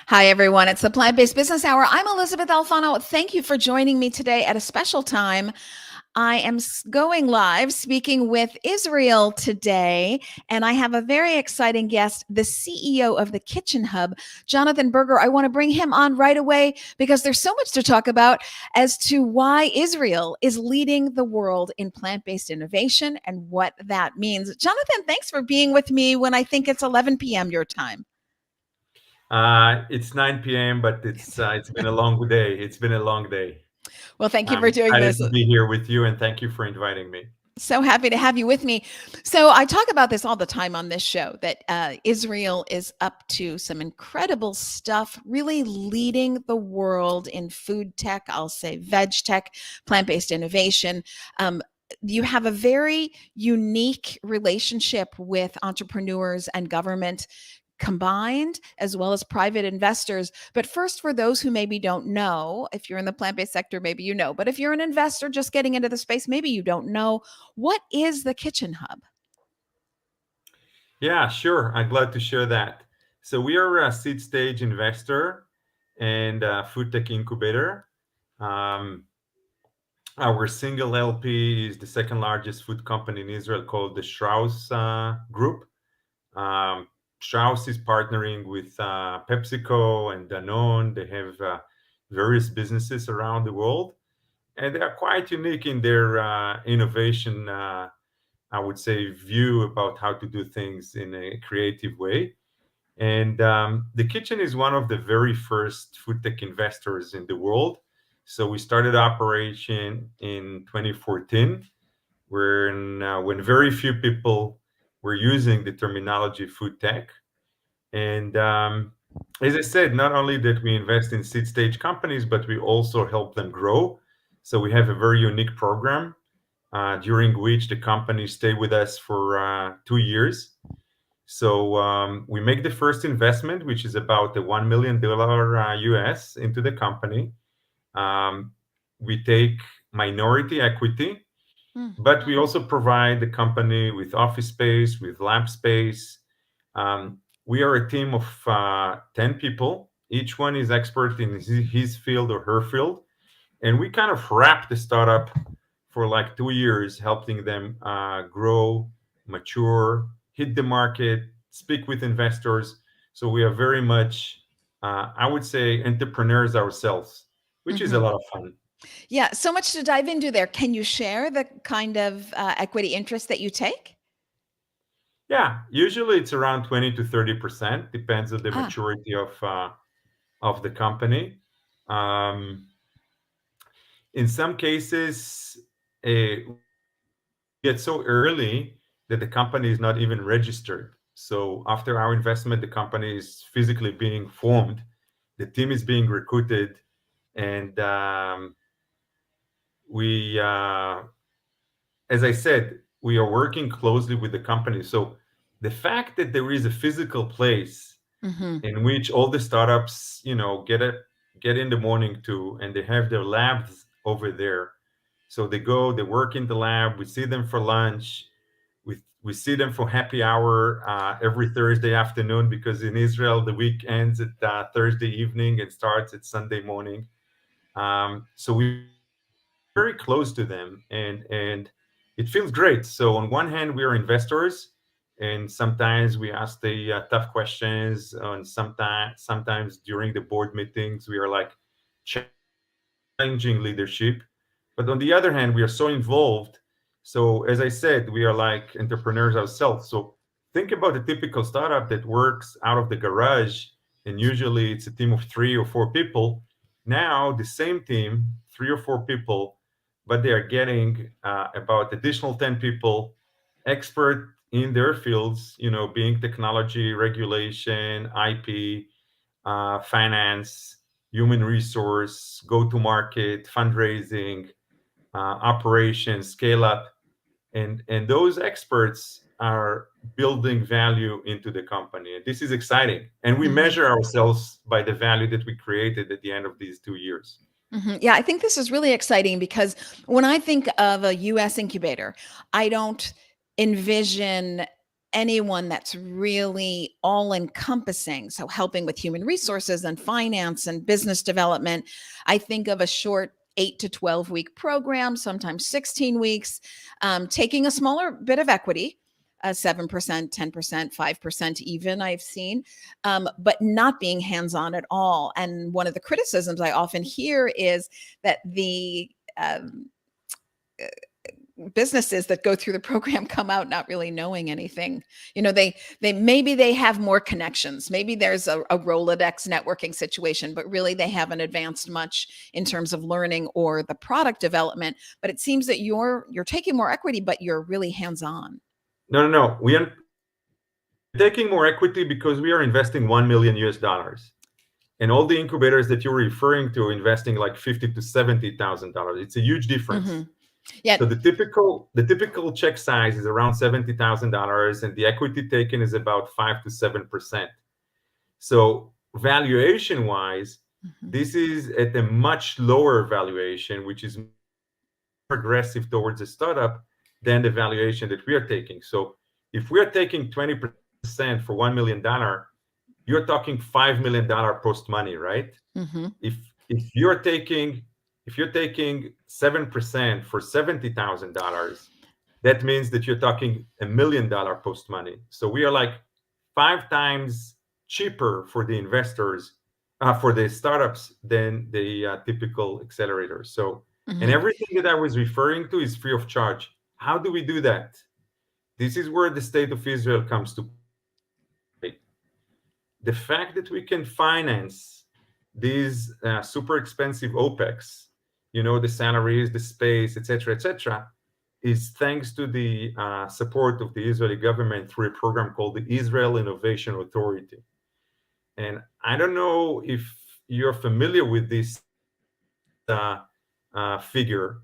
Hi, everyone. It's the Plant-Based Business Hour. I'm Elysabeth Alfano. Thank you for joining me today at a special time. I am going live speaking with Israel today, and I have a very exciting guest, the CEO of the Kitchen Hub, Jonathan Berger. I want to bring him on right away because there's so much to talk about as to why Israel is leading the world in plant-based innovation and what that means. Jonathan, thanks for being with me when I think it's 11 p.m. your time. It's 9 p.m., but it's been a long day. It's been a long day. Well, thank you I'm for doing excited this. to be here with you, and thank you for inviting me. So happy to have you with me. So I talk about this all the time on this show, that Israel is up to some incredible stuff, really leading the world in food tech, I'll say VegTech, plant-based innovation. You have a very unique relationship with entrepreneurs and government combined, as well as private investors. But first, for those who maybe don't know, if you're in the plant-based sector, maybe you know, but if you're an investor just getting into the space, maybe you don't know, what is the Kitchen Hub? Yeah, sure. I'm glad to share that. So we are a seed stage investor and a food tech incubator. Um, our single LP is the second largest food company in Israel, called the Strauss Group. Um, Strauss is partnering with PepsiCo and Danone. They have various businesses around the world, and they are quite unique in their innovation, I would say, view about how to do things in a creative way. And the kitchen is one of the very first food tech investors in the world. So we started operation in 2014, when very few people were using the terminology food tech. And as I said, not only that we invest in seed stage companies, but we also help them grow. So we have a very unique program during which the companies stay with us for 2 years. So we make the first investment, which is about the $1 million US into the company. Um, we take minority equity, but we also provide the company with office space, with lab space. We are a team of 10 people. Each one is expert in his field or her field. And we kind of wrap the startup for like 2 years, helping them grow, mature, hit the market, speak with investors. So we are very much, I would say, entrepreneurs ourselves, which is a lot of fun. Yeah, so much to dive into there. Can you share the kind of equity interest that you take? Yeah, usually it's around 20 to 30%, depends on the Ah, maturity of the company. Um, in some cases, get so early that the company is not even registered. So after our investment, the company is physically being formed, the team is being recruited, and we, as I said, we are working closely with the company. So the fact that there is a physical place mm-hmm. in which all the startups, get in the morning to, and they have their labs over there. So they go, they work in the lab. We see them for lunch. We see them for happy hour every Thursday afternoon, because in Israel the week ends at Thursday evening and starts at Sunday morning. So we very close to them, and it feels great. So on one hand, we are investors, and sometimes we ask the tough questions. And sometimes during the board meetings, we are like challenging leadership. But on the other hand, we are so involved. So as I said, we are like entrepreneurs ourselves. So think about a typical startup that works out of the garage, and usually it's a team of 3 or 4 people. Now the same team, 3 or 4 people, but they are getting about additional 10 people, expert in their fields, being technology, regulation, IP, finance, human resource, go to market, fundraising, operations, scale up. And those experts are building value into the company. And this is exciting. And we Mm-hmm. measure ourselves by the value that we created at the end of these 2 years. Mm-hmm. Yeah, I think this is really exciting because when I think of a US incubator, I don't envision anyone that's really all encompassing, so helping with human resources and finance and business development, I think of a short 8 to 12 week program, sometimes 16 weeks, taking a smaller bit of equity, 7%, 10%, 5% even, I've seen, but not being hands on at all. And one of the criticisms I often hear is that the businesses that go through the program come out not really knowing anything. You know, they maybe they have more connections, maybe there's a Rolodex networking situation, but really they haven't advanced much in terms of learning or the product development. But it seems that you're taking more equity, but you're really hands on. No. We are taking more equity because we are investing $1 million US. And all the incubators that you're referring to are investing like $50,000 to $70,000. It's a huge difference. Mm-hmm. Yeah. So the typical check size is around $70,000, and the equity taken is about 5 to 7%. So valuation wise, Mm-hmm. this is at a much lower valuation, which is progressive towards a startup than the valuation that we are taking. So if we are taking 20% for $1 million, you're talking $5 million post money, right? Mm-hmm. If you're taking 7% for $70,000, that means that you're talking $1 million post money. So we are like 5 times cheaper for the investors, for the startups, than the typical accelerators. So, Mm-hmm. and everything that I was referring to is free of charge. How do we do that? This is where the state of Israel comes to play. The fact that we can finance these super expensive OPEX, the salaries, the space, etc., is thanks to the support of the Israeli government through a program called the Israel Innovation Authority. And I don't know if you're familiar with this figure,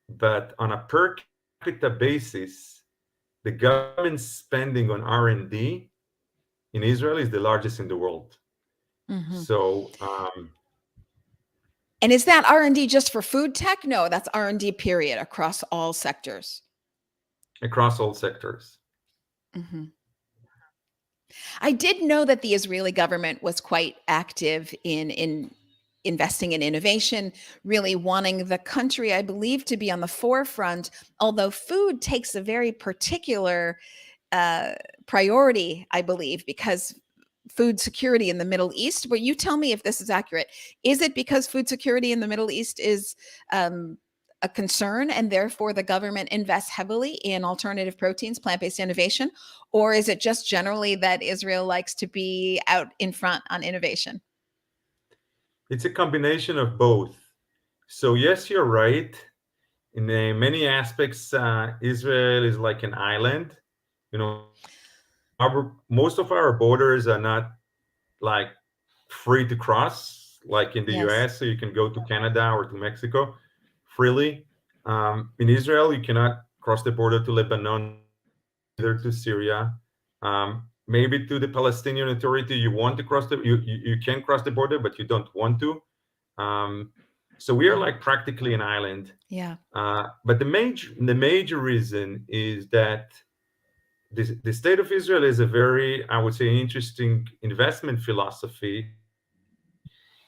but on a per capita basis, the government spending on R&D in Israel is the largest in the world. Mm-hmm. So, and is that R&D just for food tech? No, that's R&D period across all sectors. Across all sectors. Mm-hmm. I did know that the Israeli government was quite active in investing in innovation, really wanting the country, I believe, to be on the forefront, although food takes a very particular priority, I believe, because food security in the Middle East. But you tell me if this is accurate. Is it because food security in the Middle East is a concern and therefore the government invests heavily in alternative proteins, plant-based innovation? Or is it just generally that Israel likes to be out in front on innovation? It's a combination of both. So yes, you're right. In many aspects, Israel is like an island. Most of our borders are not like free to cross, like in the Yes. US. So you can go to Canada or to Mexico freely. In Israel, you cannot cross the border to Lebanon, either to Syria. Maybe to the Palestinian Authority, you want to cross you can cross the border, but you don't want to. So we are like practically an island. Yeah. But the major reason is that the state of Israel is a very, I would say, interesting investment philosophy.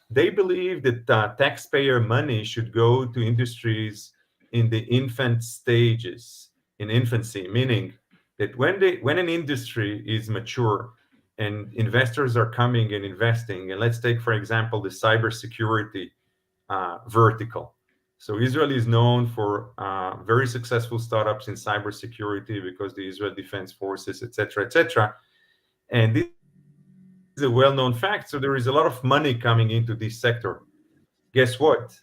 They believe that taxpayer money should go to industries in the infant stages, in infancy, meaning that when an industry is mature and investors are coming and investing, and let's take, for example, the cybersecurity vertical. So Israel is known for very successful startups in cybersecurity because the Israel Defense Forces, etc. And this is a well-known fact. So there is a lot of money coming into this sector. Guess what?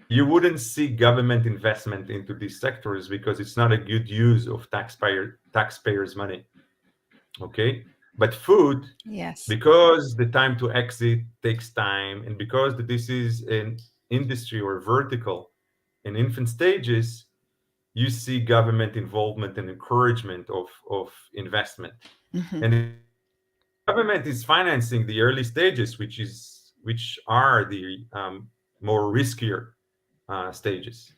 You wouldn't see government investment into these sectors because it's not a good use of taxpayers' money. Okay, but food, Yes. because the time to exit takes time, and because this is an industry or vertical in infant stages, you see government involvement and encouragement of investment. Mm-hmm. And the government is financing the early stages, which are the more riskier stages.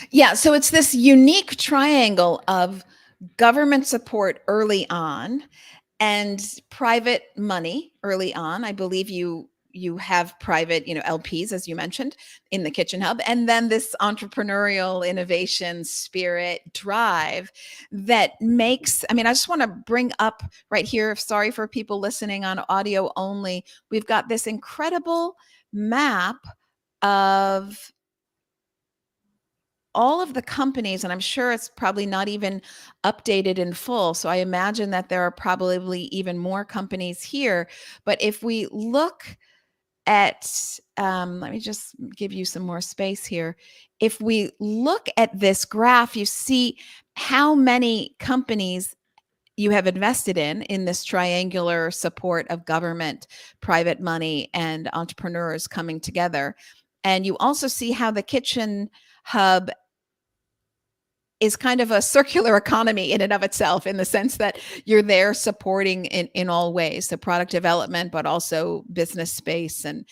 Yeah, so it's this unique triangle of government support early on, and private money early on. I believe you have private, LPs, as you mentioned, in the Kitchen Hub, and then this entrepreneurial innovation spirit drive that makes, I mean, I just want to bring up right here, sorry for people listening on audio only, we've got this incredible map of all of the companies, and I'm sure it's probably not even updated in full. So I imagine that there are probably even more companies here. But if we look at, let me just give you some more space here. If we look at this graph, you see how many companies you have invested in this triangular support of government, private money, and entrepreneurs coming together. And you also see how the Kitchen Hub is kind of a circular economy in and of itself, in the sense that you're there supporting in all ways, so product development, but also business space and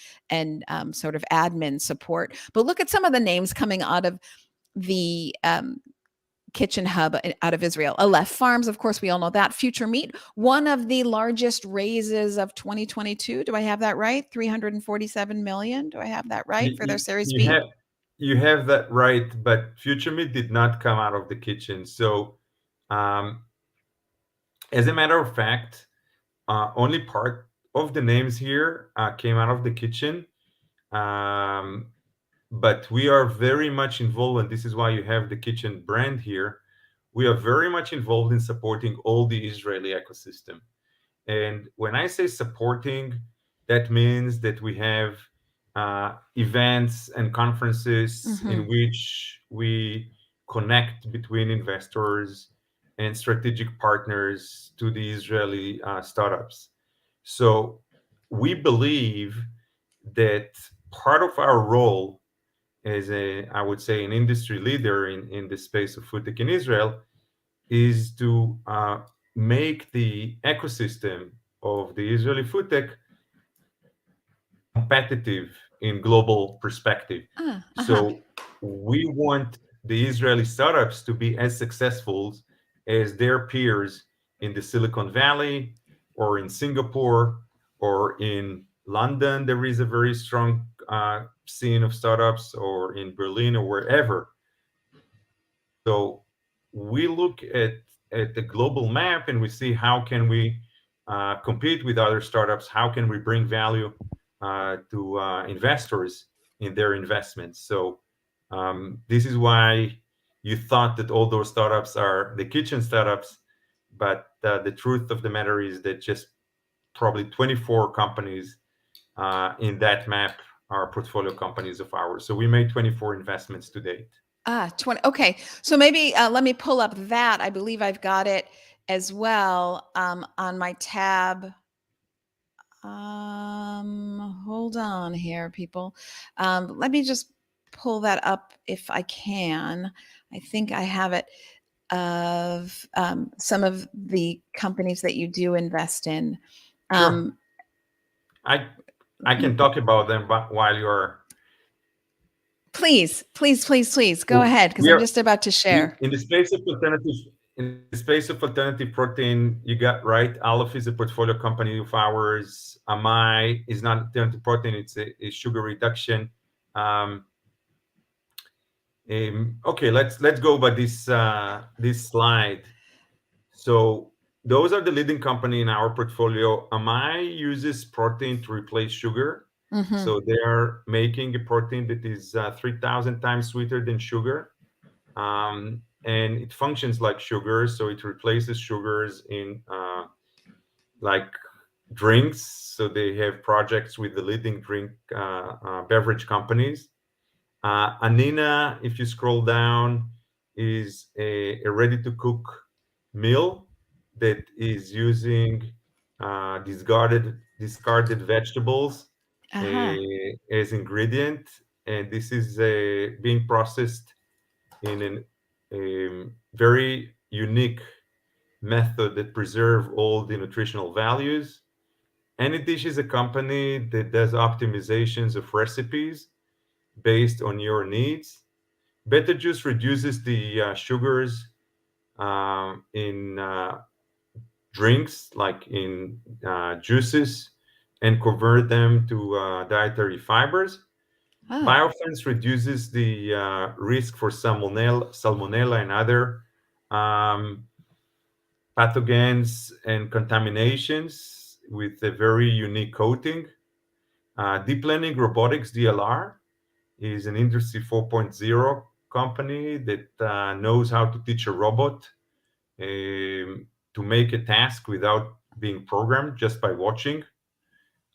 sort of admin support. But look at some of the names coming out of the Kitchen Hub out of Israel. Aleph Farms, of course, we all know that. Future Meat, one of the largest raises of 2022. Do I have that right? 347 million. Do I have that right for their Series B? You have that right, but Future Meat did not come out of the kitchen. So, as a matter of fact, only part of the names here came out of the kitchen. But we are very much involved, and this is why you have the kitchen brand here. We are very much involved in supporting all the Israeli ecosystem. And when I say supporting, that means that we have events and conferences in which we connect between investors and strategic partners to the Israeli startups. So we believe that part of our role as I would say, an industry leader in the space of food tech in Israel is to make the ecosystem of the Israeli food tech competitive in global perspective. So we want the Israeli startups to be as successful as their peers in the Silicon Valley or in Singapore or in London. There is a very strong scene of startups, or in Berlin or wherever. So we look at the global map and we see how can we compete with other startups, how can we bring value to investors in their investments. So this is why you thought that all those startups are the kitchen startups, but the truth of the matter is that just probably 24 companies in that map are portfolio companies of ours. So we made 24 investments to date. 20. Okay. So maybe let me pull up that. I believe I've got it as well on my tab. Hold on here, people. Let me just pull that up if I can. I think I have it of some of the companies that you do invest in. Sure. I can talk about them while you're. Please go ahead, because I'm just about to share. In the space of alternative protein, you got right. Aleph is a portfolio company of ours. Amai is not alternative protein; it's a sugar reduction. Okay, let's go by this slide. So those are the leading company in our portfolio. Amai uses protein to replace sugar. So they are making a protein that is 3,000 times sweeter than sugar. And it functions like sugar, so it replaces sugars in like drinks. So they have projects with the leading drink beverage companies. Anina, if you scroll down, is a ready-to-cook meal that is using discarded vegetables as ingredient, and this is being processed in a very unique method that preserve all the nutritional values. Anydish is a company that does optimizations of recipes based on your needs. Better Juice reduces the sugars in drinks, like in juices, and convert them to dietary fibers. Oh, Biofence reduces the risk for salmonella and other um, pathogens and contaminations with a very unique coating. Deep Learning Robotics DLR is an Industry 4.0 company that knows how to teach a robot to make a task without being programmed just by watching.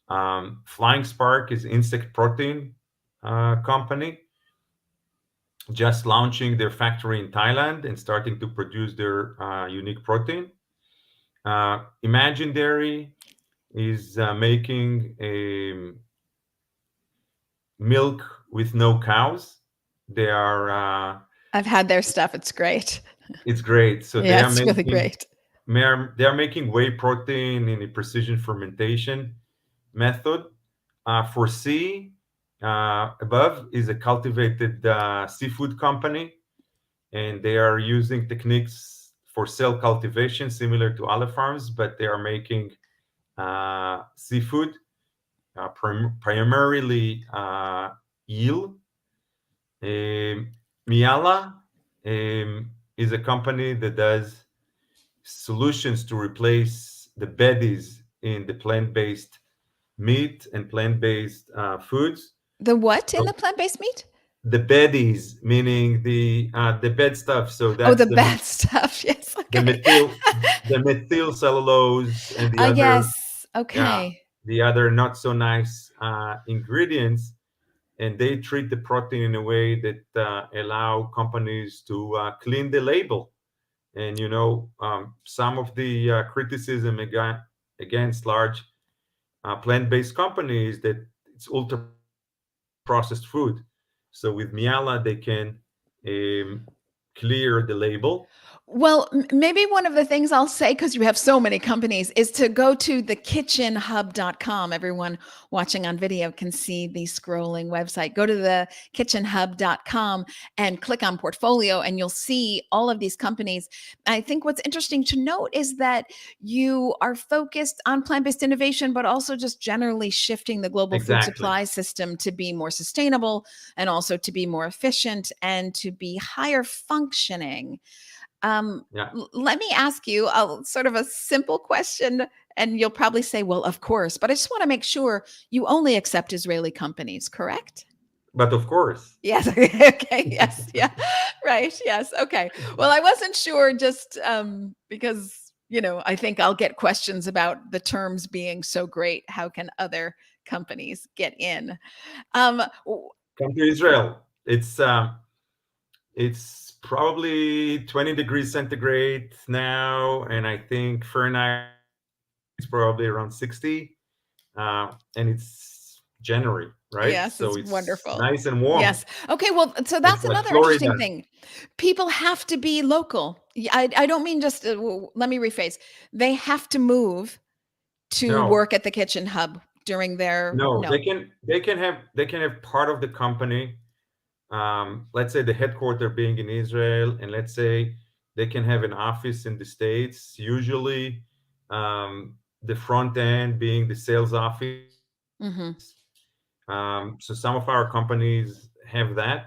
Flying Spark is insect protein company, just launching their factory in Thailand and starting to produce their unique protein. Imagine Dairy is making a milk with no cows. They are I've had their stuff. It's great. it's great. So they Yeah, are it's really making great. whey protein in a precision fermentation method. For C, above is a cultivated seafood company, and they are using techniques for cell cultivation similar to olive farms, but they are making seafood, primarily eel. Miala is a company that does solutions to replace the beddies in the plant-based meat and plant-based foods. The what in So the plant-based meat? the beddies, meaning the bed stuff. So Oh, that's the bad stuff. Yes. the Okay. methyl the methyl cellulose and Yes. yeah, Okay. the other not so nice ingredients, and they treat the protein in a way that allow companies to clean the label. And some of the criticism against large plant-based companies that it's ultra processed food. So with Miala, they can um, clear the label. Well, maybe one of the things I'll say, because you have so many companies, is to go to thekitchenhub.com. Everyone watching on video can see the scrolling website. Go to thekitchenhub.com and click on portfolio, and you'll see all of these companies. I think what's interesting to note is that you are focused on plant based innovation, but also just generally shifting the global food Exactly. supply system to be more sustainable and also to be more efficient and to be higher functioning. Yeah. Let me ask you a sort of a simple question, and you'll probably say, well, of course, but I just want to make sure you only accept Israeli companies, correct? But of course. Yes. Okay. Yes. Yeah. Right. Yes. Okay. Well, I wasn't sure just because, I think I'll get questions about the terms being so great. How can other companies get in? W- Come to Israel. It's probably 20 degrees centigrade now, and I think Fahrenheit it's probably around 60. And it's January, right? So yes, it's it's nice wonderful. and warm. Yes. Okay. Well, so It's that's like another Florida. interesting thing. People have to be local. I don't mean just, let me rephrase. They have to move to No, work at the kitchen hub during their, no, no. they can have part of the company. Let's say the headquarter being in Israel, and let's say they can have an office in the States. Usually, the front end being the sales office. Hmm. So some of our companies have that,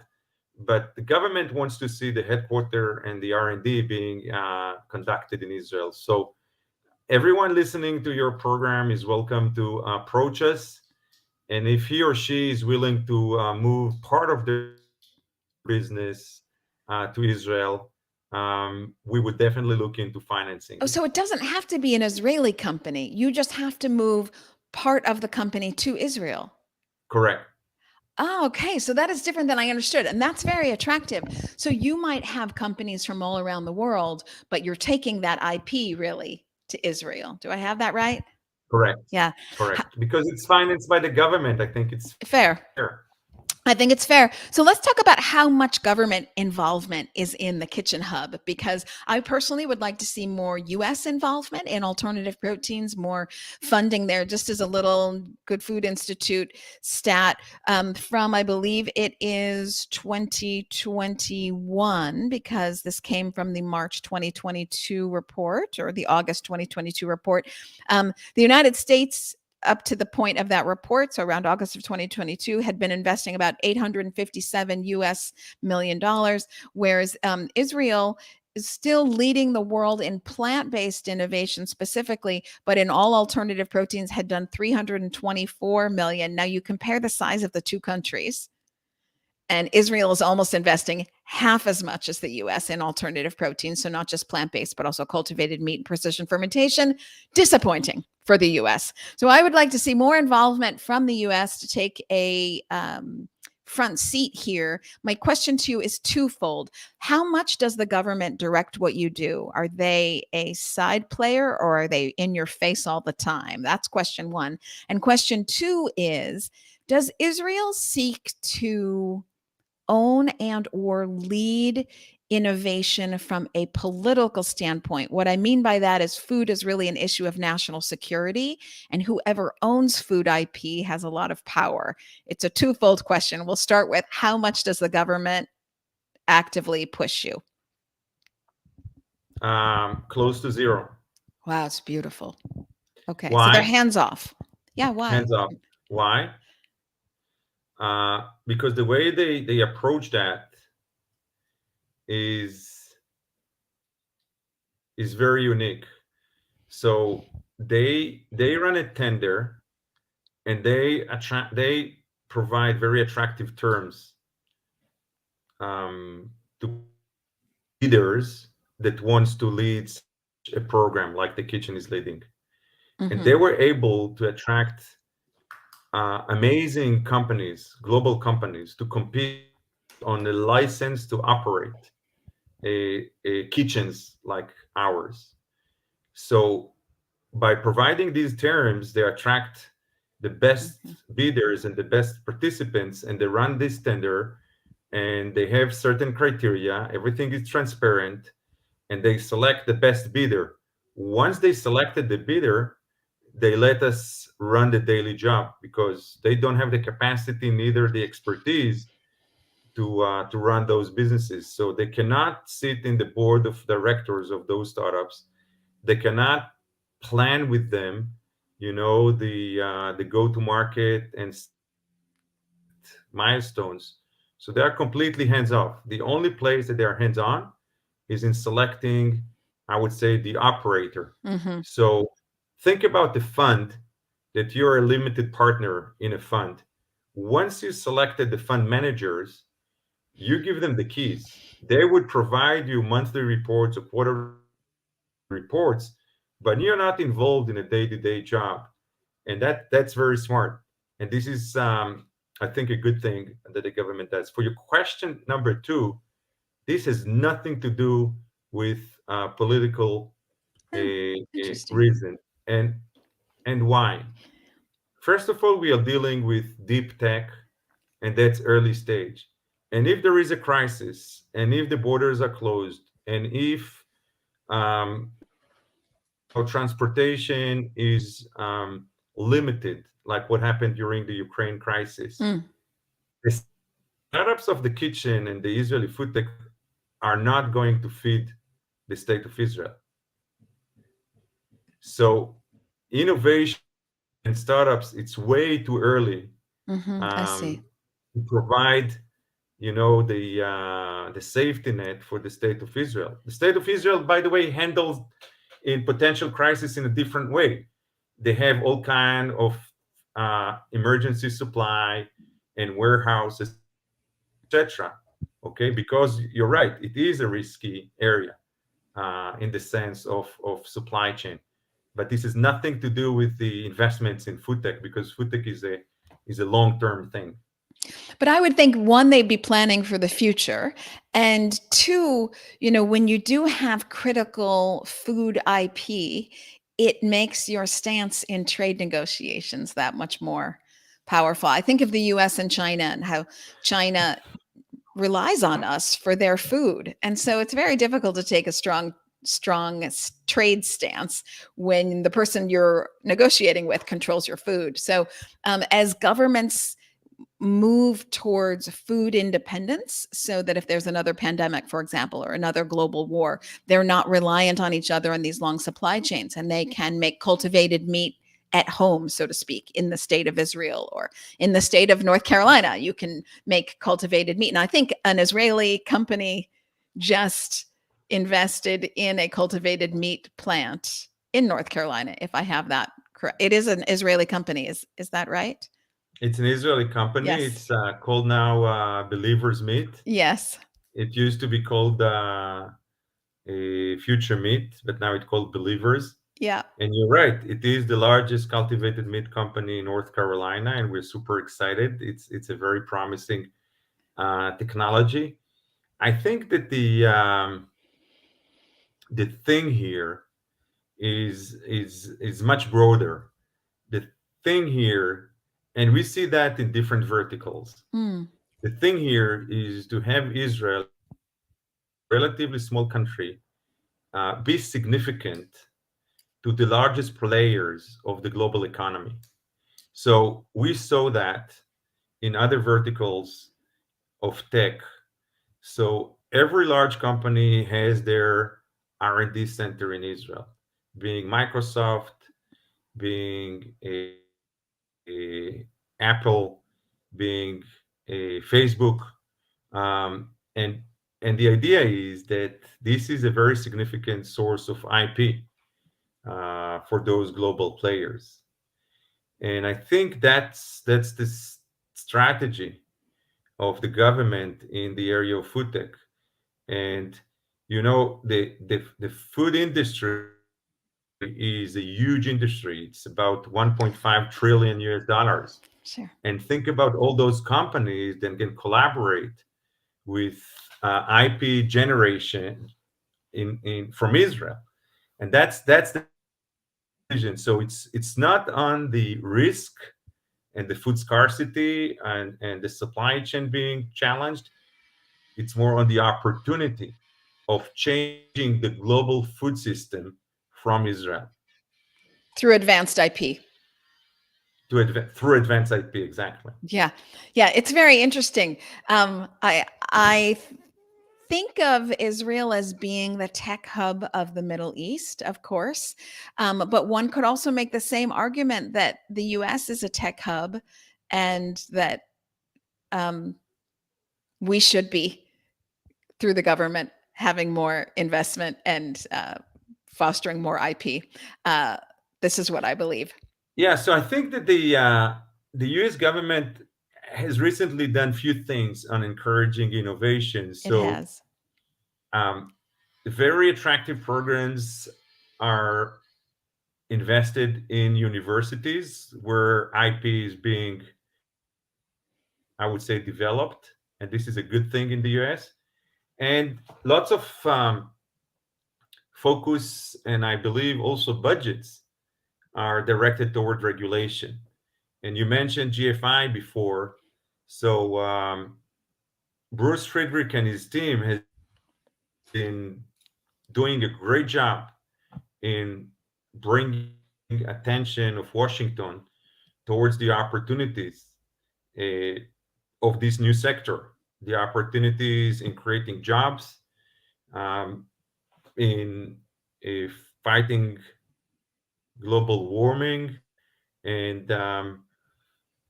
but the government wants to see the headquarter and the R&D being conducted in Israel. So everyone listening to your program is welcome to approach us. And if he or she is willing to move part of their business to Israel, we would definitely look into financing it. Oh, so it doesn't have to be an Israeli company. You just have to move part of the company to Israel. Correct. Oh, okay. So that is different than I understood. And that's very attractive. So you might have companies from all around the world, but you're taking that IP really to Israel. Do I have that right? Correct. Yeah. Correct. Because it's financed by the government. I think it's fair. Fair. I think it's fair. So let's talk about how much government involvement is in the Kitchen Hub, because I personally would like to see more US involvement in alternative proteins, more funding there. Just as a little Good Food Institute stat from, I believe it is 2021, because this came from the March 2022 report or the August 2022 report. The United States, up to the point of that report, so around August of 2022, had been investing about $857 million, whereas Israel is still leading the world in plant-based innovation specifically, but in all alternative proteins had done 324 million. Now you compare the size of the two countries, and Israel is almost investing half as much as the US in alternative proteins. So not just plant-based, but also cultivated meat and precision fermentation. Disappointing for the US. So I would like to see more involvement from the US to take a front seat here. My question to you is twofold. How much does the government direct what you do? Are they a side player, or are they in your face all the time? That's question one. And question two is, does Israel seek to own and or lead innovation from a political standpoint? What I mean by that is food is really an issue of national security, and whoever owns food IP has a lot of power. It's a twofold question. We'll start with, how much does the government actively push you? Close to zero. Wow, it's beautiful. Okay, so they're Why? hands off. Yeah, why? Hands up. Why? Because the way they approach that is very unique. So they run a tender, and they provide very attractive terms to leaders that wants to lead a program like the kitchen is leading. And they were able to attract amazing companies, global companies, to compete on the license to operate a kitchens like ours. So by providing these terms, they attract the best bidders and the best participants, and they run this tender, and they have certain criteria. Everything is transparent, and they select the best bidder. Once they selected the bidder, they let us run the daily job, because they don't have the capacity, neither the expertise to run those businesses. So they cannot sit in the board of directors of those startups. They cannot plan with them, the go-to market and milestones. So they are completely hands off. The only place that they are hands on is in selecting, I would say, the operator. So think about the fund, that you're a limited partner in a fund. Once you selected the fund managers, you give them the keys. They would provide you monthly reports or quarterly reports, but you're not involved in a day-to-day job. And that's very smart. And this is, I think, a good thing that the government does. For your question number two, this has nothing to do with political reason. And why? First of all, we are dealing with deep tech, and that's early stage. And if there is a crisis, and if the borders are closed, and if transportation is limited, like what happened during the Ukraine crisis, the startups of the kitchen and the Israeli food tech are not going to feed the state of Israel. So innovation and startups, it's way too early I see. to provide, the safety net for the state of Israel. The state of Israel, by the way, handles in potential crisis in a different way. They have all kind of emergency supply and warehouses, etc. Okay, because you're right, it is a risky area in the sense of supply chain. But this has nothing to do with the investments in food tech, because food tech is a long-term thing. But I would think, one, they'd be planning for the future. And two, when you do have critical food IP, it makes your stance in trade negotiations that much more powerful. I think of the US and China and how China relies on us for their food. And so it's very difficult to take a strong trade stance when the person you're negotiating with controls your food. So as governments move towards food independence, so that if there's another pandemic, for example, or another global war, they're not reliant on each other in these long supply chains, and they can make cultivated meat at home, so to speak, in the state of Israel or in the state of North Carolina. You can make cultivated meat. And I think an Israeli company just invested in a cultivated meat plant in North Carolina, if I have that correct. It is an Israeli company. Is that right? It's an Israeli company. Yes. It's called now Believers Meat. Yes. It used to be called a Future Meat, but now it's called Believers. Yeah. And you're right, it is the largest cultivated meat company in North Carolina, and we're super excited. It's a very promising technology. I think that the thing here is much broader. The thing here, and we see that in different verticals. Mm. The thing here is to have Israel, relatively small country, be significant to the largest players of the global economy. So we saw that in other verticals of tech. So every large company has their R&D center in Israel, being Microsoft, being a Apple, being a Facebook, and the idea is that this is a very significant source of IP for those global players. And I think that's the strategy of the government in the area of food tech. And the food industry is a huge industry. It's about 1.5 trillion US dollars. Sure. And think about all those companies that can collaborate with IP generation in from Israel. And that's the vision. So it's not on the risk and the food scarcity and the supply chain being challenged. It's more on the opportunity of changing the global food system from Israel Through advanced IP. through advanced IP. Exactly. Yeah. Yeah. It's very interesting. I think of Israel as being the tech hub of the Middle East, of course. But one could also make the same argument that the US is a tech hub and that we should be, through the government, having more investment and fostering more IP. This is what I believe. Yeah. So I think that the U.S. government has recently done few things on encouraging innovation. It So has. very attractive programs are invested in universities where IP is being, I would say, developed, and this is a good thing in the US. And lots of focus, and I believe also budgets, are directed toward regulation. And you mentioned GFI before. So Bruce Friedrich and his team has been doing a great job in bringing attention of Washington towards the opportunities uh, of this new sector, the opportunities in creating jobs, um, in fighting global warming, and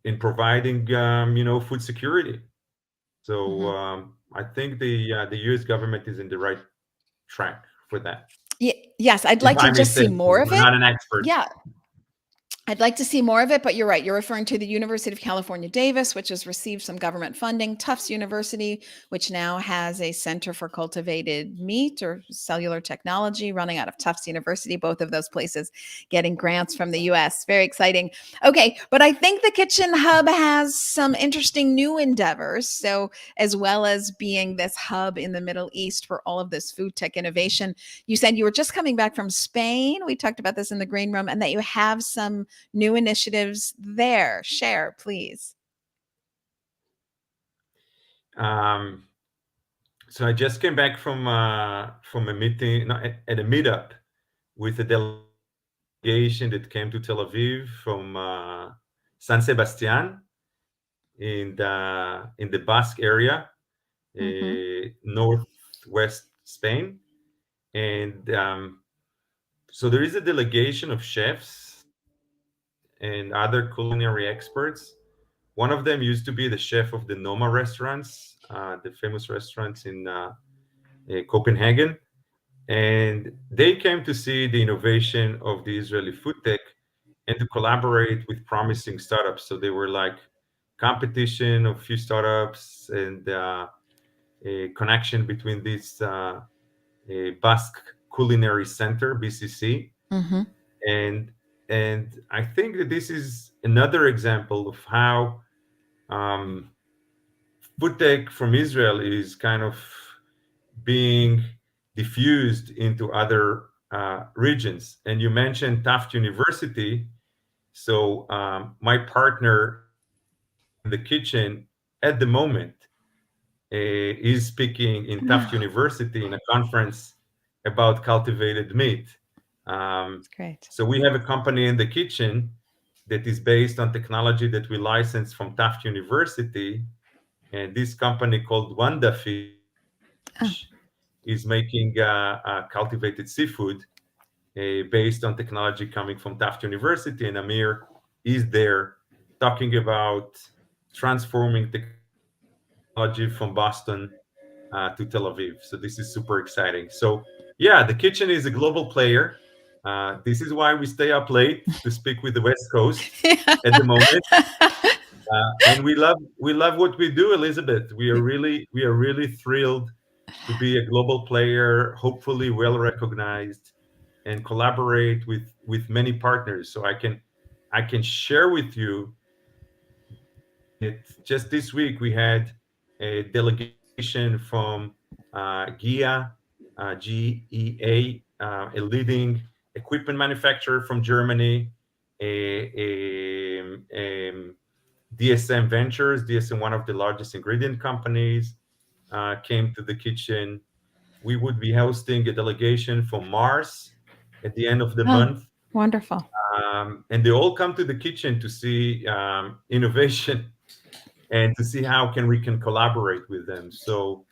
in providing food security. So Mhm. I think the U.S. government is in the right track for that. Yes, I'd If like to I may just say see so, more of I'm it. not an expert. Yeah, I'd like to see more of it, but you're right. You're referring to the University of California, Davis, which has received some government funding, Tufts University, which now has a Center for Cultivated Meat or Cellular Technology running out of Tufts University, both of those places getting grants from the US. Very exciting. Okay, but I think the Kitchen Hub has some interesting new endeavors. So, as well as being this hub in the Middle East for all of this food tech innovation, you said you were just coming back from Spain. We talked about this in the green room, and that you have some new initiatives there? Share, please. So I just came back from a meeting, no, at a meetup with a delegation that came to Tel Aviv from San Sebastian in the Basque area, northwest Spain, and so there is a delegation of chefs and other culinary experts. One of them used to be the chef of the Noma restaurants, the famous restaurants in Copenhagen. And they came to see the innovation of the Israeli food tech and to collaborate with promising startups. So they were like competition of few startups and a connection between this Basque Culinary Center, BCC, and I think that this is another example of how food tech from Israel is kind of being diffused into other regions. And you mentioned Taft University. So my partner in the kitchen at the moment is speaking in Taft University in a conference about cultivated meat. Great. So we have a company in the kitchen that is based on technology that we licensed from Taft University. And this company called Wanda Fish is making cultivated seafood based on technology coming from Taft University. And Amir is there talking about transforming technology from Boston to Tel Aviv. So this is super exciting. So yeah, the kitchen is a global player. This is why we stay up late to speak with the West Coast at the moment. And we love what we do, Elizabeth. We are really thrilled to be a global player, hopefully well recognized, and collaborate with many partners. So I can share with you that just this week we had a delegation from GEA, GEA, a leading equipment manufacturer from Germany, DSM Ventures, DSM, one of the largest ingredient companies, came to the kitchen. We would be hosting a delegation from Mars at the end of the month. Wonderful. And they all come to the kitchen to see innovation and to see how we can collaborate with them. So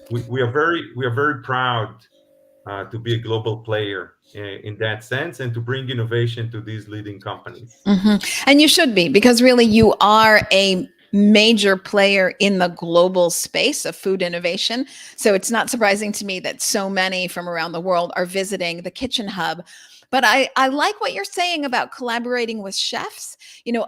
we are very proud to be a global player in that sense and to bring innovation to these leading companies. And you should be, because really you are a major player in the global space of food innovation. So it's not surprising to me that so many from around the world are visiting the Kitchen Hub. But I like what you're saying about collaborating with chefs.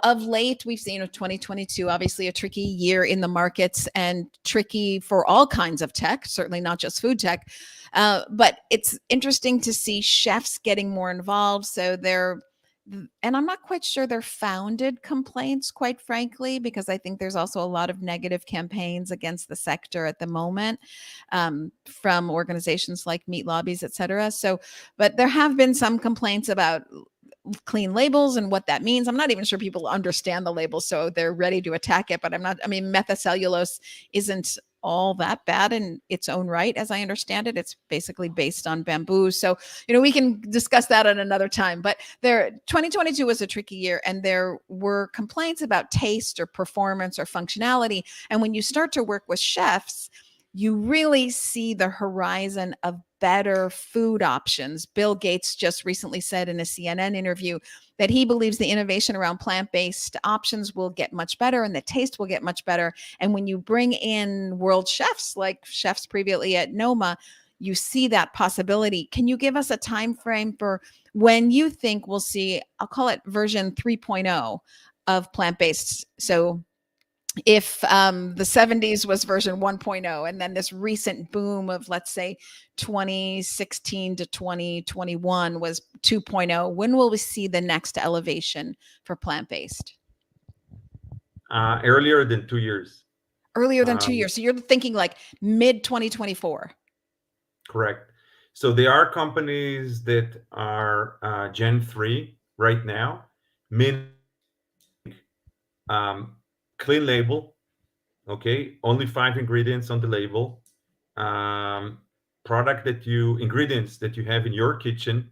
Of late, we've seen 2022, obviously a tricky year in the markets and tricky for all kinds of tech, certainly not just food tech. But it's interesting to see chefs getting more involved. So and I'm not quite sure they're founded complaints, quite frankly, because I think there's also a lot of negative campaigns against the sector at the moment from organizations like Meat Lobbies, et cetera. So, but there have been some complaints about clean labels and what that means. I'm not even sure people understand the labels, so they're ready to attack it. But methacellulose isn't all that bad in its own right, as I understand it. It's basically based on bamboo. So, we can discuss that at another time. But 2022 was a tricky year, and there were complaints about taste or performance or functionality. And when you start to work with chefs, you really see the horizon of better food options. Bill Gates just recently said in a CNN interview that he believes the innovation around plant-based options will get much better and the taste will get much better. And when you bring in world chefs, like chefs previously at Noma, you see that possibility. Can you give us a time frame for when you think we'll see, I'll call it version 3.0 of plant-based? So if the 70s was version 1.0, and then this recent boom of, let's say, 2016 to 2021 was 2.0, when will we see the next elevation for plant-based? Earlier than 2 years. Earlier than 2 years. So you're thinking like mid 2024. Correct. So there are companies that are Gen 3 right now, meaning um, clean label, okay, only 5 ingredients on the label, um, ingredients that you have in your kitchen,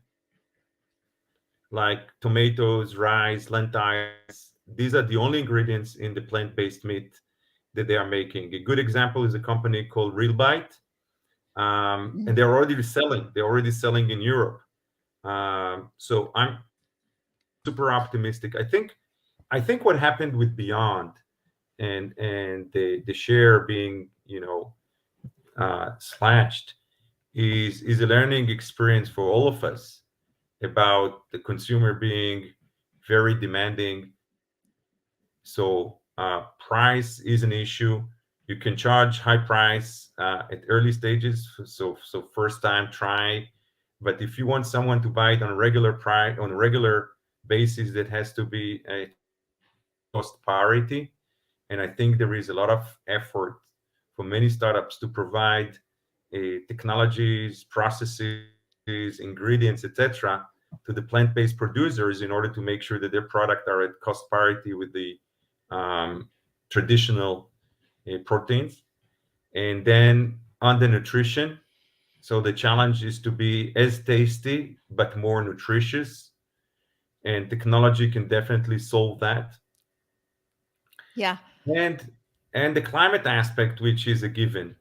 like tomatoes, rice, lentils. These are the only ingredients in the plant-based meat that they are making. A good example is a company called Real Bite, and Mm. they're already selling. They're already selling in Europe. So I'm super optimistic. I think what happened with Beyond and the share being slashed is a learning experience for all of us about the consumer being very demanding. So price is an issue. You can charge high price at early stages. So first time try, but if you want someone to buy it on a regular price on a regular basis, that has to be a cost priority. And I think there is a lot of effort for many startups to provide technologies, processes, ingredients, etc., to the plant-based producers in order to make sure that their product are at cost parity with the um, traditional proteins. And then on the nutrition, so the challenge is to be as tasty but more nutritious, and technology can definitely solve that. Yeah. And the climate aspect, which is a given.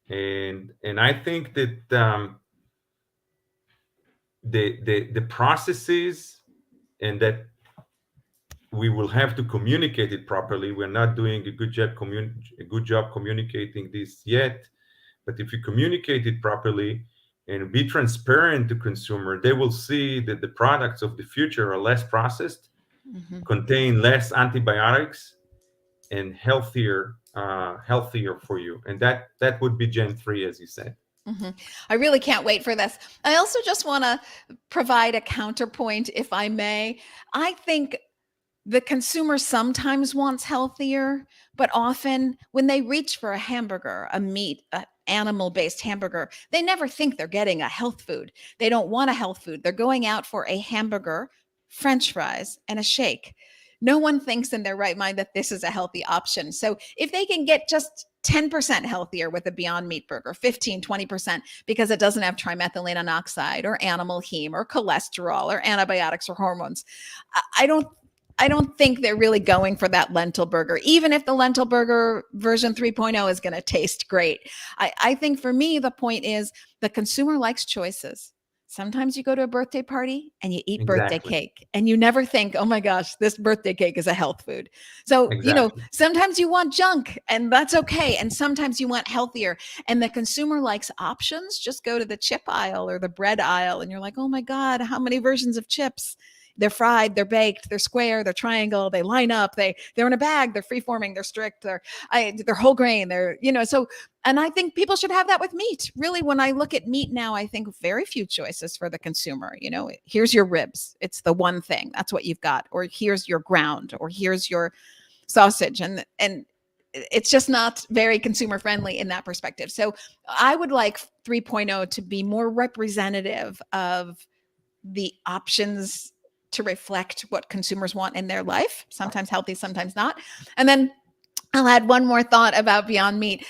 And I think that the processes, and that we will have to communicate it properly. We're not doing a good job communicating this yet. But if you communicate it properly and be transparent to consumer, they will see that the products of the future are less processed, Mhm. contain less antibiotics, and healthier for you. And that would be Gen 3, as you said. Mhm. I really can't wait for this. I also just want to provide a counterpoint, if I may. I think the consumer sometimes wants healthier, but often when they reach for a hamburger, a animal based hamburger, they never think they're getting a health food. They don't want a health food. They're going out for a hamburger, french fries, and a shake. No one thinks in their right mind that this is a healthy option. So if they can get just 10% healthier with a Beyond Meat burger, 15, 20%, because it doesn't have trimethylene oxide or animal heme or cholesterol or antibiotics or hormones, I don't I don't think they're really going for that lentil burger, even if the lentil burger version 3.0 is going to taste great. I think for me, the point is the consumer likes choices. Sometimes you go to a birthday party and you eat birthday Exactly. cake and you never think, oh my gosh, this birthday cake is a health food. So, Exactly. sometimes you want junk and that's okay. And sometimes you want healthier. And the consumer likes options. Just go to the chip aisle or the bread aisle and you're like, oh my God, how many versions of chips? They're fried, they're baked, they're square, they're triangle, they line up, they're in a bag, they're free forming, they're strict, they're whole grain, so. And I think people should have that with meat. Really, when I look at meat now, I think very few choices for the consumer. Here's your ribs. It's the one thing. That's what you've got. Or here's your ground, or here's your sausage. And it's just not very consumer friendly in that perspective. So I would like 3.0 to be more representative of the options to reflect what consumers want in their life, sometimes healthy, sometimes not. And then I'll add one more thought about Beyond Meat.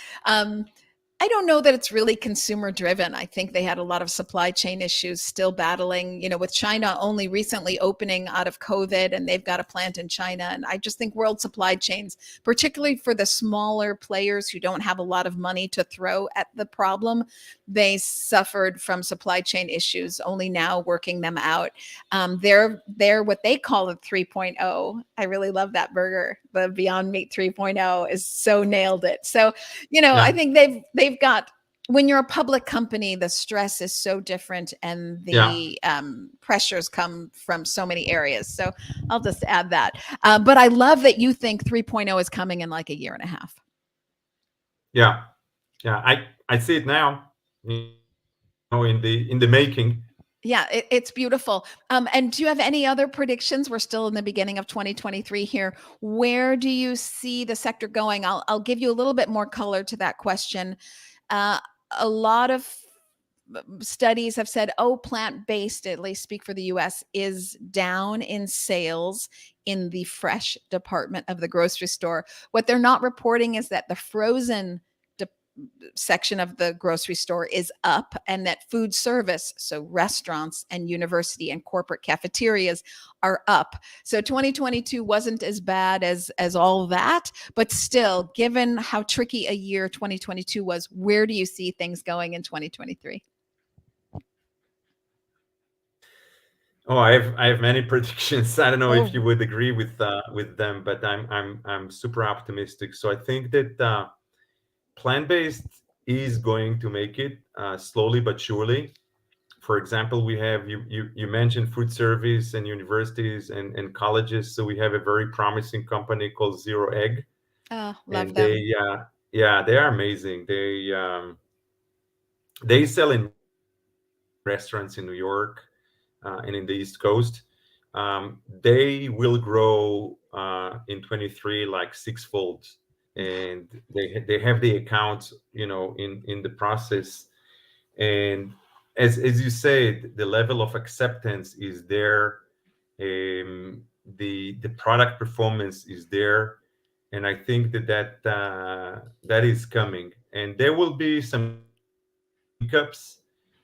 I don't know that it's really consumer driven. I think they had a lot of supply chain issues still battling, with China only recently opening out of COVID, and they've got a plant in China. And I just think world supply chains, particularly for the smaller players who don't have a lot of money to throw at the problem, they suffered from supply chain issues, only now working them out. They're what they call the 3.0. I really love that burger. The Beyond Meat 3.0 is so nailed it. So, I Yeah. think they've got, when you're a public company, the stress is so different and Yeah. the pressures come from so many areas. So I'll just add that. But I love that you think 3.0 is coming in like a year and a half. Yeah. Yeah. I see it now, in the making. Yeah, it's beautiful. And do you have any other predictions? We're still in the beginning of 2023 here. Where do you see the sector going? I'll give you a little bit more color to that question. Uh, a lot of studies have said, oh, plant-based, at least speak for the US, is down in sales in the fresh department of the grocery store. What they're not reporting is that the frozen section of the grocery store is up, and that food service, so restaurants and university and corporate cafeterias, are up. So 2022 wasn't as bad as all that, but still, given how tricky a year 2022 was, where do you see things going in 2023? Oh, I have many predictions. I don't know if you Oh, would agree with them, but I'm super optimistic. So I think that plant-based is going to make it slowly but surely. For example, we have you mentioned food service and universities and colleges. So we have a very promising company called Zero Egg, oh, love and them. yeah, they are amazing. They sell in restaurants in New York and in the East Coast. They will grow in 23 like sixfold, and they have the accounts, in the process. And as you said, the level of acceptance is there. The product performance is there, and I think that is coming. And there will be some hiccups,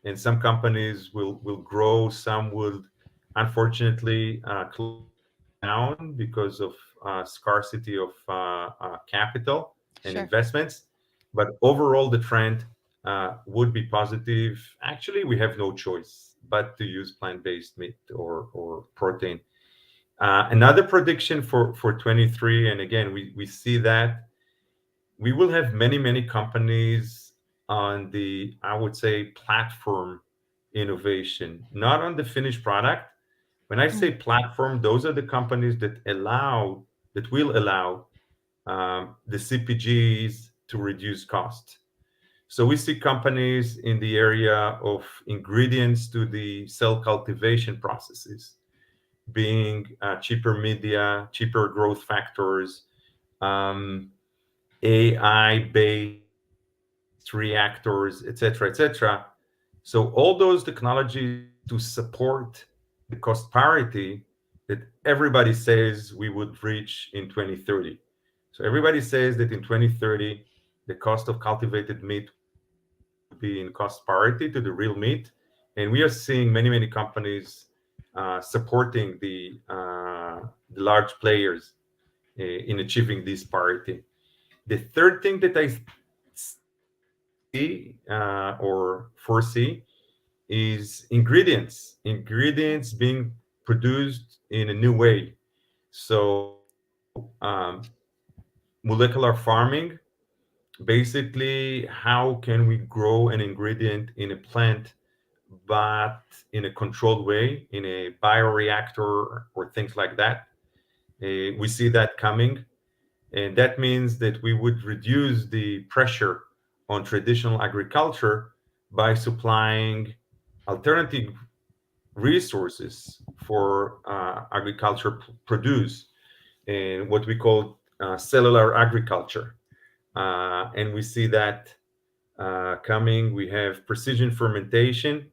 and some companies will grow. Some will, unfortunately, close down because of scarcity of capital and Sure. investments. But overall, the trend would be positive. Actually, we have no choice but to use plant-based meat or protein. Another prediction for 23, and again, we see that we will have many companies on the, I would say, platform innovation, not on the finished product. When I say Mm. platform, those are the companies that will allow the CPGs to reduce cost. So we see companies in the area of ingredients to the cell cultivation processes, being cheaper media, cheaper growth factors, um, AI-based reactors, etc., etc. So all those technologies to support the cost parity that everybody says we would reach in 2030. So everybody says that in 2030, the cost of cultivated meat would be in cost parity to the real meat, and we are seeing many companies supporting the large players in achieving this parity. The third thing that I see or foresee is ingredients being produced in a new way. So molecular farming, basically, how can we grow an ingredient in a plant but in a controlled way, in a bioreactor or things like that. We see that coming, and that means that we would reduce the pressure on traditional agriculture by supplying alternative resources for agriculture produce, and what we call cellular agriculture. And we see that coming. We have precision fermentation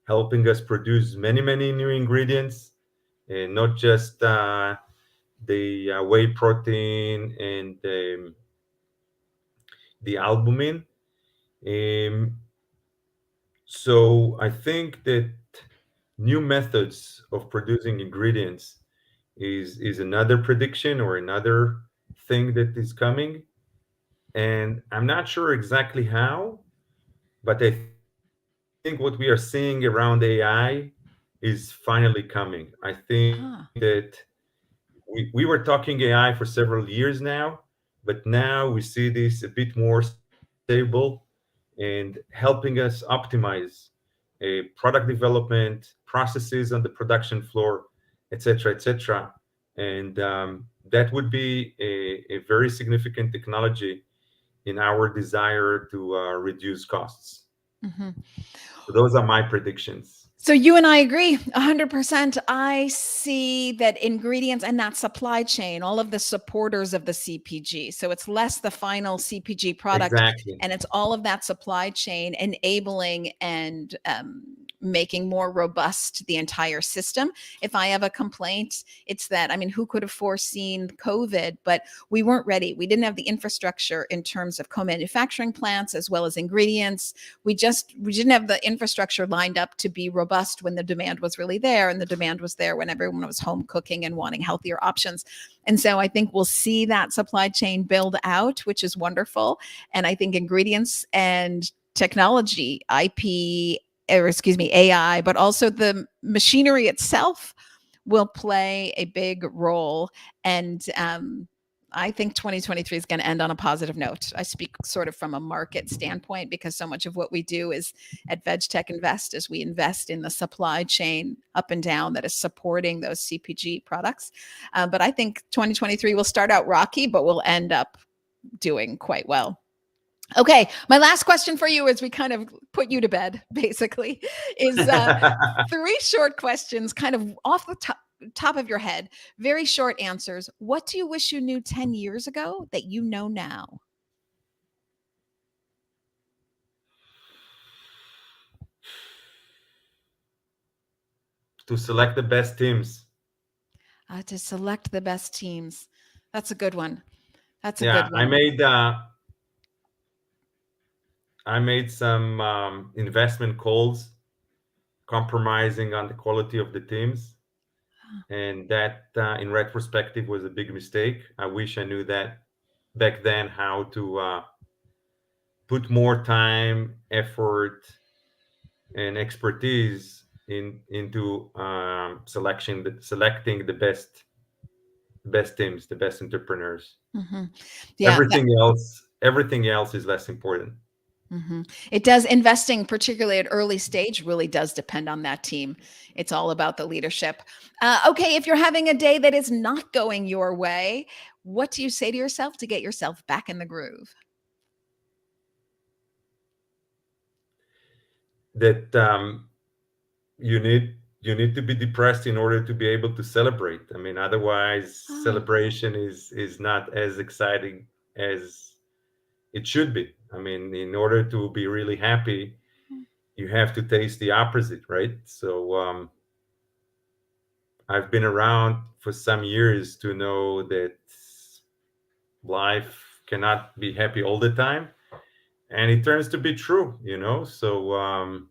helping us produce many new ingredients, and not just the whey protein and the albumin. Um, so I think that new methods of producing ingredients is another prediction or another thing that is coming. And I'm not sure exactly how, but I think what we are seeing around AI is finally coming. I think that Ah. we were talking AI for several years now, but now we see this a bit more stable and helping us optimize product development, processes on the production floor, etc., etc. And that would be a very significant technology in our desire to reduce costs. Mhm. So those are my predictions. So you and I agree 100%. I see that ingredients and that supply chain, all of the supporters of the CPG. So it's less the final CPG product, Exactly. and it's all of that supply chain enabling and making more robust the entire system. If I have a complaint, it's that, I mean, who could have foreseen COVID? But we weren't ready. We didn't have the infrastructure in terms of co-manufacturing plants as well as ingredients. We didn't have the infrastructure lined up to be robust when the demand was really there, and the demand was there when everyone was home cooking and wanting healthier options. And so I think we'll see that supply chain build out, which is wonderful. And I think ingredients and technology, IP, or excuse me, AI, but also the machinery itself will play a big role. And I think 2023 is going to end on a positive note. I speak sort of from a market standpoint, because so much of what we do is at VegTech Invest is we invest in the supply chain up and down that is supporting those CPG products. But I think 2023 will start out rocky, but we'll end up doing quite well. Okay, my last question for you, as we kind of put you to bed, basically, is 3 short questions, kind of off the top of your head, very short answers. What do you wish you knew 10 years ago that you know now? To select the best teams. To select the best teams. That's a good one. That's a Yeah, good one. I made some investment calls compromising on the quality of the teams, and that in retrospective was a big mistake. I wish I knew that back then, how to put more time, effort, and expertise into selecting the best teams, the best entrepreneurs. Mm-hmm. Yeah. Everything else is less important. Mm-hmm. It does. Investing, particularly at early stage, really does depend on that team. It's all about the leadership. Okay, if you're having a day that is not going your way, what do you say to yourself to get yourself back in the groove? That you need to be depressed in order to be able to celebrate. I mean, otherwise, celebration is not as exciting as it should be. I mean, in order to be really happy, you have to taste the opposite, right? So I've been around for some years to know that life cannot be happy all the time, and it turns to be true, you know. So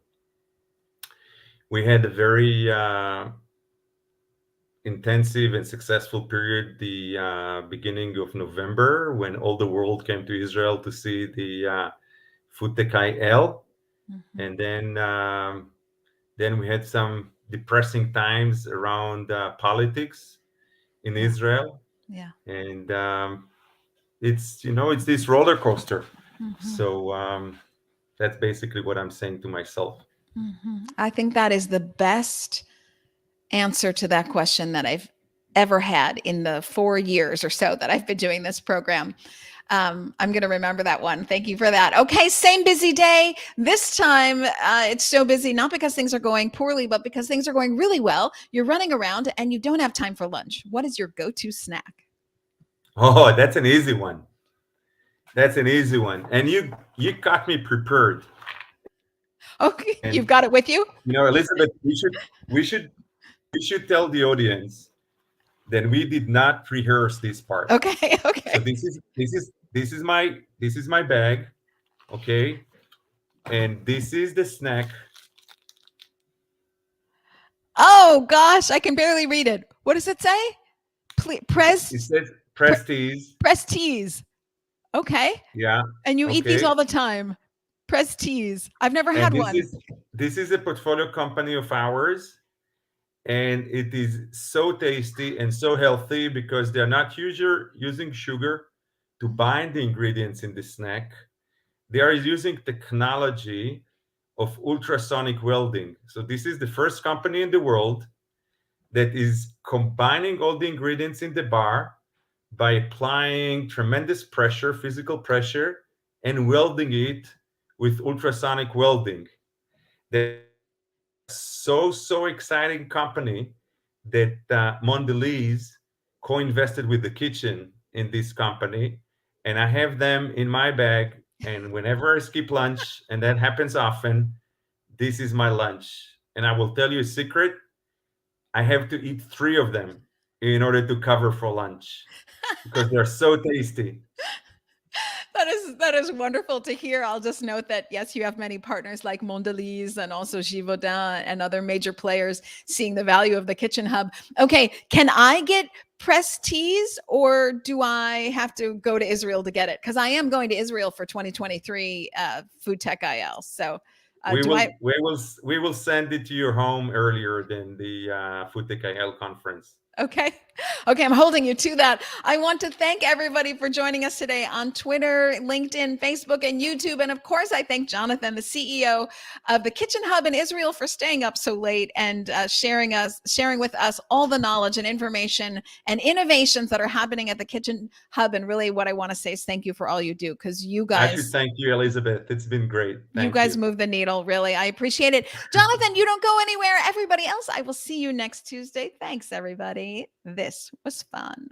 we had a very intensive and successful period the beginning of November, when all the world came to Israel to see the VegTech IL. Mm-hmm. And then we had some depressing times around politics in Israel. Yeah. And it's this roller coaster. Mm-hmm. So that's basically what I'm saying to myself. Mm-hmm. I think that is the best answer to that question that I've ever had in the 4 years or so that I've been doing this program. I'm going to remember that one. Thank you for that. Okay, same busy day. This time it's so busy, not because things are going poorly, but because things are going really well. You're running around and you don't have time for lunch. What is your go-to snack? Oh, that's an easy one. That's an easy one. And you got me prepared. Okay, And you've got it with you? Elizabeth, we should tell the audience that we did not rehearse this part. Okay. So this is my bag, okay? And this is the snack. Oh gosh, I can barely read it. What does it say? It says Prestige. Prestige. Okay. Yeah. And you eat these Okay. all the time. Prestige. I've never had And one. this is a portfolio company of ours, and it is so tasty and so healthy because they're not using sugar to bind the ingredients in the snack. They are using technology of ultrasonic welding. So this is the first company in the world that is combining all the ingredients in the bar by applying tremendous pressure, physical pressure, and welding it with ultrasonic welding. That so exciting company that Mondelez co-invested with the kitchen in this company, and I have them in my bag. And whenever I skip lunch, and that happens often, this is my lunch. And I will tell you a secret: I have to eat 3 of them in order to cover for lunch because they're so tasty. That is wonderful to hear. I'll just note that yes, you have many partners like Mondelez and also Givaudan and other major players seeing the value of the Kitchen Hub. Okay, can I get pressed teas or do I have to go to Israel to get it? Because I am going to Israel for 2023 Food Tech IL. So we will send it to your home earlier than the Food Tech IL conference. Okay. Okay. I'm holding you to that. I want to thank everybody for joining us today on Twitter, LinkedIn, Facebook, and YouTube. And of course, I thank Jonathan, the CEO of the Kitchen Hub in Israel, for staying up so late and sharing with us all the knowledge and information and innovations that are happening at the Kitchen Hub. And really what I want to say is thank you for all you do, because you I should guys thank you, Elizabeth. It's been great. you Thank guys you. move the needle, really. I appreciate it. Jonathan, you don't go anywhere. Everybody else, I will see you next Tuesday. Thanks, everybody. This was fun.